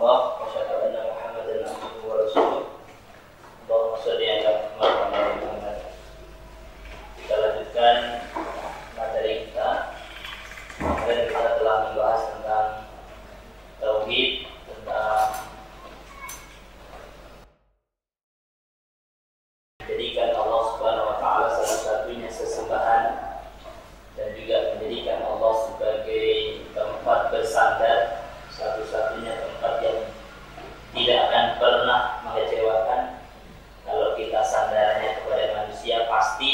illallah wa asyhadu anna Muhammadan abduhu wa rasuluh. Allahumma shalli ala Muhammad wa ala ali Muhammad. Kita lanjutkan materi kita. Kemarin kita telah membahas tentang tauhid, tentang menjadikan Allah Subhanahu wa taala satu-satunya sesembahan dan juga menjadikan Allah sebagai tempat bersandar, satu-satunya tempat yang tidak akan pernah mengecewakan. Kalau kita sandarannya kepada manusia pasti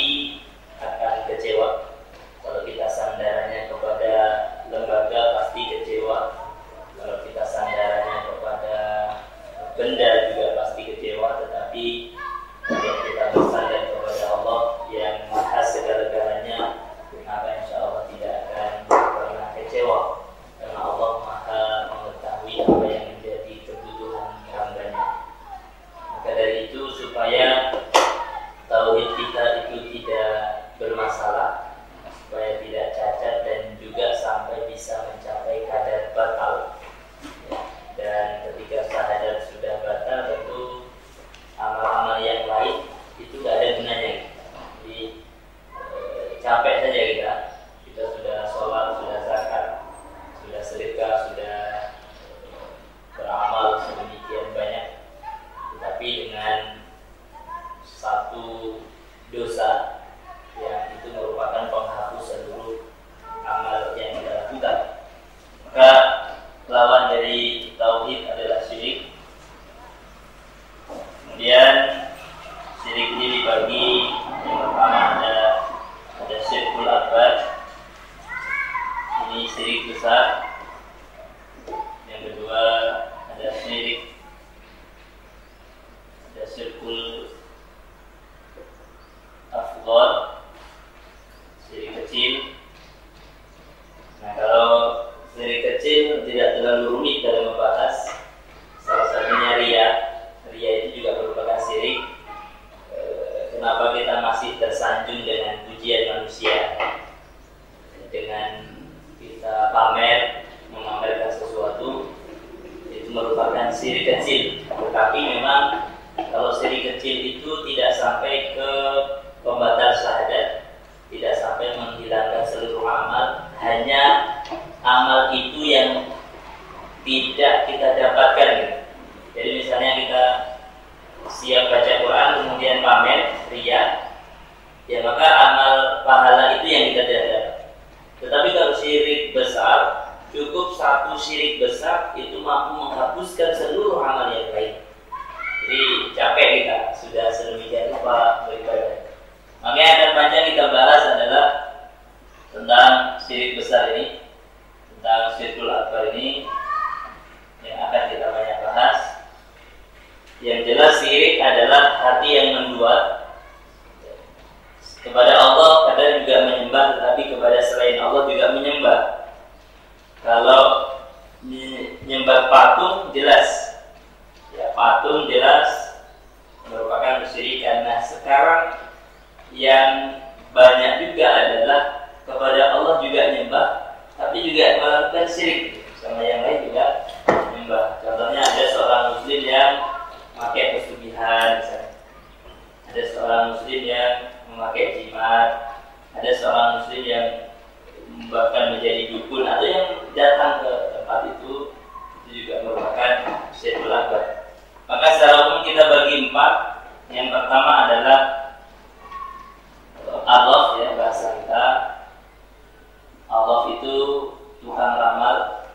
akan kecewa. Kalau kita sandarannya kepada lembaga pasti kecewa. Kalau kita sandarannya kepada benda juga pasti kecewa. Tetapi kalau kita bersandar kepada Allah yang maha segala-galanya, maka insya Allah tidak akan pernah kecewa, karena Allah maha mengetahui apa yang menjadi kebutuhan hambanya. Maka dari itu, supaya tauhid kita itu tidak bermasalah, supaya tidak cacat dan juga sampai bisa mencapai kadar batal, dan ketika syahadat sudah batal, tentu amal-amal yang lain itu tidak ada gunanya. Jadi capek saja kita sudah sholat, sudah zakat, sudah sedekah, sudah beramal sedemikian banyak, tetapi dengan satu dosa yang itu merupakan penghapus seluruh amal yang kita lakukan. Maka lawan dari tauhid adalah syirik. Kemudian syirik ini dibagi, yang pertama ada syirkul akbar, ini syirik besar. Yang kedua ada syirkul afdhal, syirik kecil. Nah, kalau syirik kecil tidak terlalu rumit dalam membahas. Salah satunya riya. Riya itu juga merupakan syirik. Kenapa kita masih tersanjung dengan pujian manusia, dengan kita pamer, memamerkan sesuatu, itu merupakan syirik kecil. Tetapi memang kalau syirik kecil itu tidak sampai ke pembatal syahadat, tidak sampai menghilangkan seluruh amal, hanya amal itu yang tidak kita dapatkan. Jadi misalnya kita siap baca Quran kemudian pamer, riya, ya maka amal pahala itu yang kita tidak dapat. Tetapi kalau syirik besar, cukup satu syirik besar itu mampu menghapuskan seluruh amal yang lain. Jadi capek kita sudah sedemikian rupa beribadah. Makanya akan panjang kita bahas adalah tentang syirik besar ini, tentang syirkul akbar ini yang akan kita banyak bahas. Yang jelas syirik adalah hati yang menduat kepada Allah, kadang juga menyembah, tetapi kepada selain Allah juga menyembah. Kalau menyembah patung jelas, ya patung jelas merupakan kesyirikan. Nah, sekarang yang banyak juga adalah kepada Allah juga nyembah, tapi juga melakukan syirik sama yang lain juga nyembah. Contohnya ada seorang muslim yang memakai pesugihan, misalnya. Ada seorang muslim yang memakai jimat, ada seorang muslim yang bahkan menjadi dukun atau yang datang ke tempat itu juga merupakan syirkul akbar. Maka secara umum kita bagi 4. Yang pertama adalah Allah, ya bahasa kita. Allah itu tukang ramal.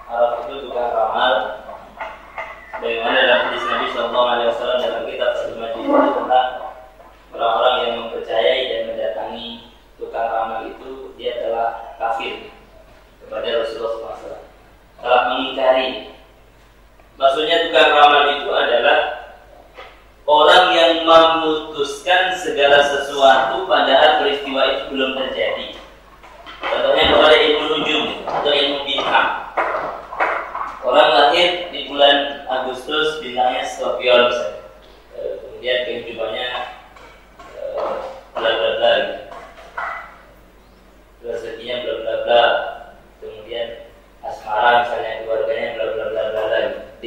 Allah itu tukang ramal. Bagaimana dalam hadis Nabi Sallallahu Alaihi Wasallam dalam kitab Al-Majid tentang orang-orang yang mempercayai dan mendatangi tukang ramal itu, dia telah kafir kepada Rasulullah SAW, telah mengingkari. Maksudnya tukang ramal itu adalah orang yang memutuskan segala sesuatu padahal peristiwa itu belum terjadi. Contohnya kepada ilmu nujum atau ilmu bintang. Orang lahir di bulan Agustus, bintangnya Scorpio misalnya. Kemudian kehidupannya bla bla bla, rezekinya bla bla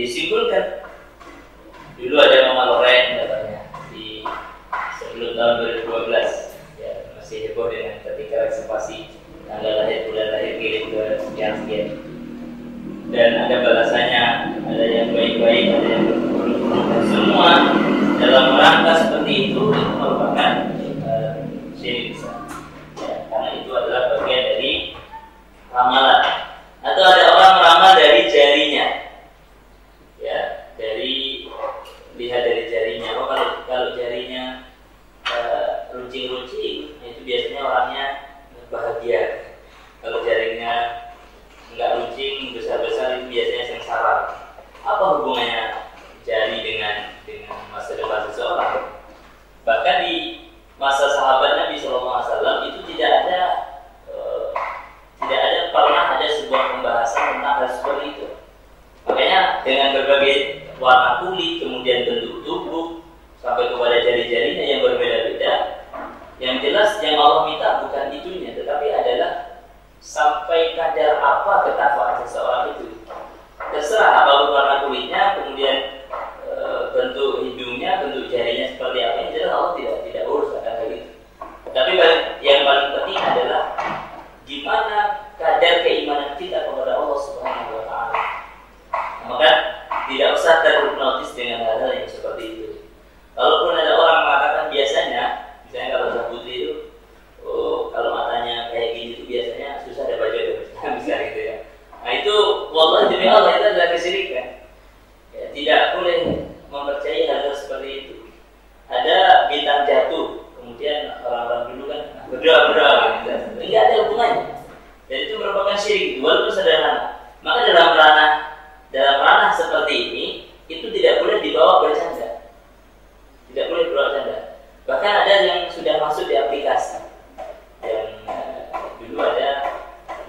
disimpulkan. Dulu ada Mama Loren katanya di sebelum tahun 2012 ya, masih heboh dengan ketika reservasi tanggal lahir, bulan lahir, kirim ke sekian-sekian, dan ada balasannya, ada yang baik-baik, ada yang buruk-buruk, dan semua dalam rangka seperti itu merupakan syirik besar ya, karena itu adalah bagian dari ramalan. Atau ada orang meramal dari jarinya ya, lihat dari jarinya. Oh, kalau jarinya runcing-runcing, itu biasanya orangnya bahagia. Kalau jaringnya nggak runcing, besar-besar, itu biasanya sengsara. Apa hubungannya jari dengan masa depan seseorang? Bahkan di masa sahabat Nabi SAW itu tidak ada pernah ada sebuah pembahasan tentang hal seperti itu. Makanya dengan berbagai warna kulit, kemudian bentuk tubuh, sampai kepada jari-jarinya yang berbeda-beda, yang jelas yang Allah minta bukan itunya, tetapi adalah sampai kadar apa ketakwaan seseorang itu. Terserah apapun warna kulitnya, kemudian bentuk hidungnya, bentuk jarinya seperti apa, yang jelas Allah tidak urus akan hal itu. Tapi yang paling penting adalah gimana kadar keimanan kita kepada Allah Subhanahu wa Ta'ala. Maka tidak usah terhipnotis dengan hal-hal yang seperti itu. Kalaupun ada orang mengatakan biasanya, misalnya kalau Mbak Putri itu, kalau matanya kayak gini itu biasanya susah ada baca itu, bisa gitu ya. Nah itu, wallahi demi Allah, itu adalah kesyirikan. Ya, tidak boleh mempercayai hal-hal seperti itu. Ada bintang jatuh, kemudian orang-orang dulu kan berdoa-berdoa gitu. Tidak ada hubungannya. Dan itu merupakan syirik, walaupun sederhana. Maka dalam ranah seperti ini, itu tidak boleh dibawa bercanda. Tidak boleh dibawa bercanda. Bahkan ada yang sudah masuk di aplikasi. Yang dulu ada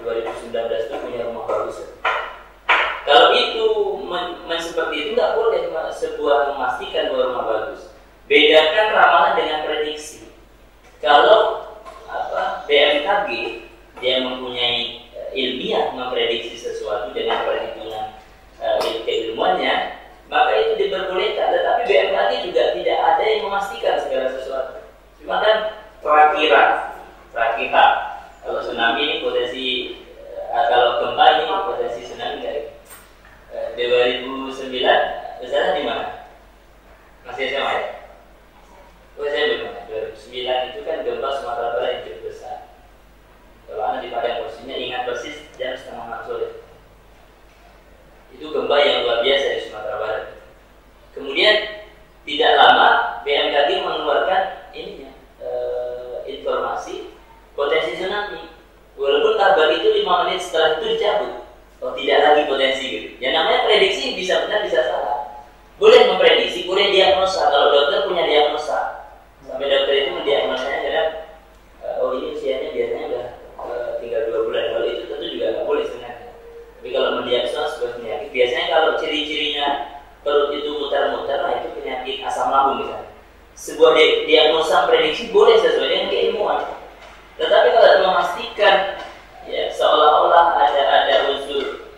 2019 itu punya rumah bagus. Kalau itu seperti itu nggak boleh sebuah memastikan bahwa rumah bagus. Bedakan ramalan dengan prediksi. Kalau BMKG dia mempunyai ilmiah memprediksi sesuatu dengan perhitungan keilmuannya, maka itu diperbolehkan. Tetapi BMKG juga tidak ada yang memastikan segala sesuatu. Cuma kan perakiran. Kalau tsunami ini potensi, kalau gempa ini potensi tsunami dari 2009 besarnya di mana? Masih SMA ya? Oh, saya belum. 2009 itu kan gempa Sumatera Barat yang cukup besar. Kalau Anda di Padang posisinya ingat persis jam 5:30 sore. Itu gempa yang luar biasa di Sumatera Barat. Kemudian tidak lama BMKG mengeluarkan informasi potensi tsunami. Walaupun kabar itu 5 menit setelah itu dicabut. Oh, tidak lagi potensi gitu. Yang namanya prediksi bisa benar bisa salah. Boleh memprediksi, boleh diagnosa. Kalau dokter punya diagnosa, sampai dokter itu mendiagnosanya adalah ini usianya biasanya udah tinggal 2 bulan. Kalau itu tentu juga nggak boleh sebenarnya. Tapi kalau mendiagnosa sebuah penyakit, biasanya kalau ciri-cirinya perut itu muter-muter, nah itu penyakit asam lambung misalnya. Sebuah diagnosa prediksi boleh sesuai dengan keilmuan. Tetapi kalau memastikan ya seolah-olah ada unsur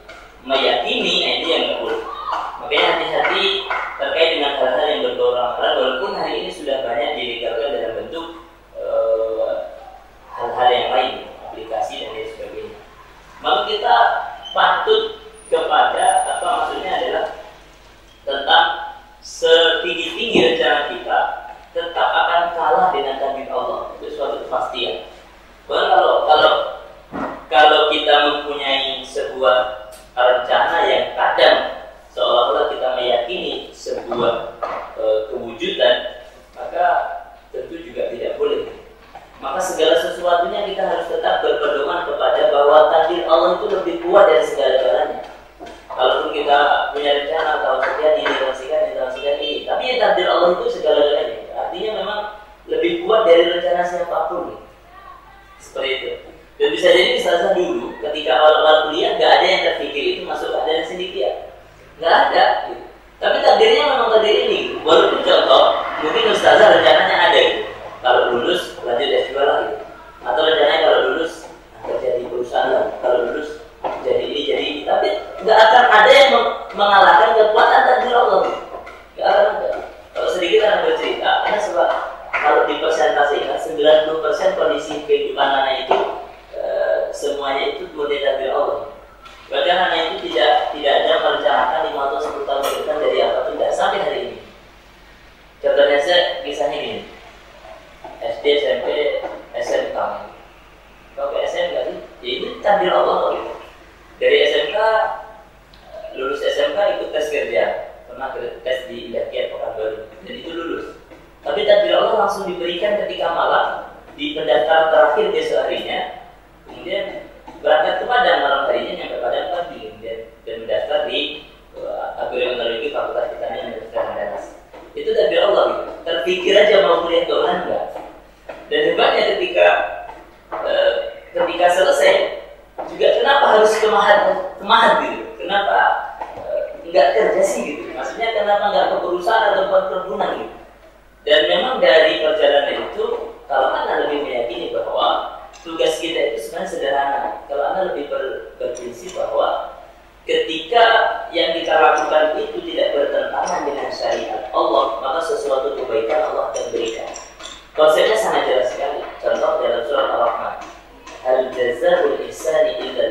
meyakini, itu yang nggak boleh. Makanya hati-hati terkait dengan hal-hal yang berbau ramalan, walaupun hari ini sudah banyak dilegalkan dalam bentuk hal-hal yang lain, aplikasi dan lain sebagainya. Maka kita patut kepada maksudnya adalah tentang setinggi-tinggi rencana kita tetap akan kalah dengan takdir Allah. Itu suatu kepastian. Bahkan kalau kita mempunyai sebuah rencana yang kadang seolah-olah kita meyakini sebuah kewujudan, maka tentu juga tidak boleh. Maka segala sesuatunya kita harus tetap berpedoman kepada bahwa takdir Allah itu lebih kuat dari segala-galanya. Kalaupun kita punya rencana tahun sekian ini, tahun sekian ini, tapi ya takdir Allah itu segala-galanya. Artinya memang lebih kuat dari rencana siapapun. Seperti itu. Dan bisa jadi misalnya dulu ketika awal-awal kuliah nggak ada yang terpikir itu masuk keadaan sendirian, nggak ada. Gitu. Tapi takdirnya memang takdir ini. Walaupun contoh, mungkin ustazah rencananya ada gitu. Kalau lulus lanjut S2 lagi, atau rencananya kalau lulus kerja di perusahaan, kalau lulus jadi ini jadi murni takdir Allah. Berarti anak itu tidak ada merencanakan 5 atau 10 tahun ke depan dari apapun, tidak sampai hari ini. Contohnya saya kisahnya gini, SD, SMP, SMK. Kalau ke SMK sih, ya itu takdir Allah gitu. Dari SMK, lulus SMK ikut tes kerja, pernah tes di Indah Pekanbaru, dan itu lulus. Tapi takdir Allah langsung diberikan ketika malam di pendaftaran terakhir besok harinya, kemudian berangkat ke Padang malam harinya, nyampe Padang pagi, kemudian dan mendaftar di Agroteknologi Fakultas Pertanian Universitas Andalas. Itu takdir Allah gitu. Terpikir aja mau kuliah ke mana enggak. Dan hebatnya ketika selesai juga kenapa harus kemahat gitu? Kenapa enggak kerja sih gitu? Maksudnya kenapa enggak ke perusahaan atau perkebunan gitu? Dan memang dari perjalanan itu, kalau Anda lebih meyakini bahwa tugas kita itu sebenarnya sederhana. Kalau Anda lebih berprinsip bahwa ketika yang kita lakukan itu tidak bertentangan dengan syariat Allah, maka sesuatu kebaikan Allah akan berikan. Konsepnya sangat jelas sekali. Contoh dalam surat Al-Rahman, Hal jazaa'ul ihsani illa